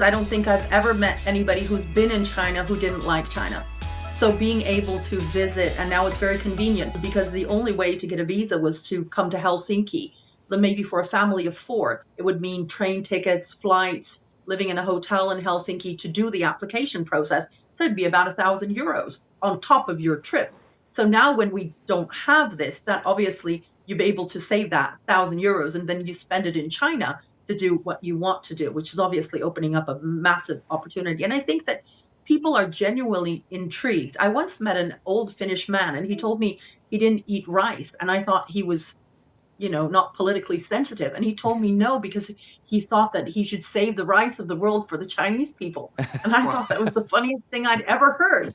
I don't think I've ever met anybody who's been in China who didn't like China. So being able to visit, and now it's very convenient because the only way to get a visa was to come to Helsinki. Then maybe for a family of four, it would mean train tickets, flights, living in a hotel in Helsinki to do the application process. So it'd be about €1,000 on top of your trip. So now when we don't have this, that obviously you'll be able to save that €1,000 and then you spend it in China to do what you want to do, which is obviously opening up a massive opportunity. And I think that people are genuinely intrigued. I once met an old Finnish man and he told me he didn't eat rice. And I thought he was, not politically sensitive. And he told me no, because he thought that he should save the rice of the world for the Chinese people. And I Wow. thought that was the funniest thing I'd ever heard.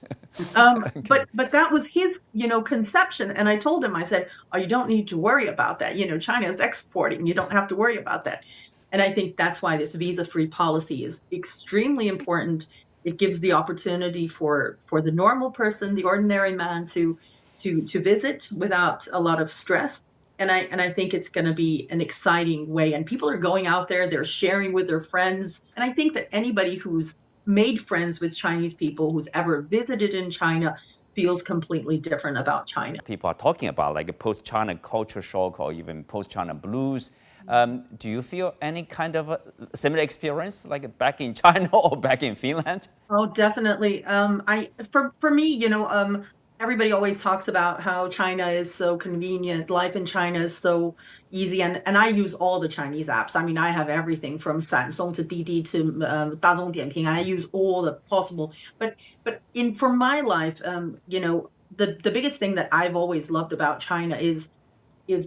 Okay. But that was his, conception. And I told him, I said, oh, you don't need to worry about that. China is exporting. You don't have to worry about that. And I think that's why this visa-free policy is extremely important. It gives the opportunity for the normal person, the ordinary man, to visit without a lot of stress. And I think it's going to be an exciting way. And people are going out there, they're sharing with their friends. And I think that anybody who's made friends with Chinese people, who's ever visited in China, feels completely different about China. People are talking about like a post-China culture shock or even post-China blues. Do you feel any kind of a similar experience, like back in China or back in Finland? Oh, definitely. For me, everybody always talks about how China is so convenient. Life in China is so easy, and I use all the Chinese apps. I mean, I have everything from Samsung to Didi to 大众点评. I use all the possible. But in for my life, the biggest thing that I've always loved about China is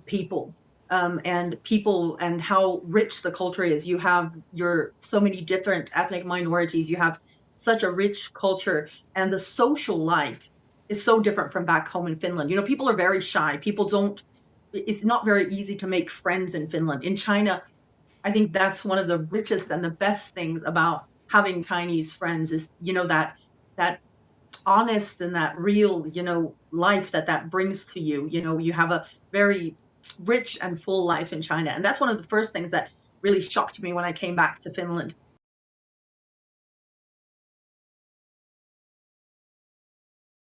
people. And people and how rich the culture is. You have your so many different ethnic minorities. You have such a rich culture, and the social life is so different from back home in Finland. People are very shy. People don't. It's not very easy to make friends in Finland. In China, I think that's one of the richest and the best things about having Chinese friends is that honest and that real, life that brings to you. You have a very rich and full life in China. And that's one of the first things that really shocked me when I came back to Finland.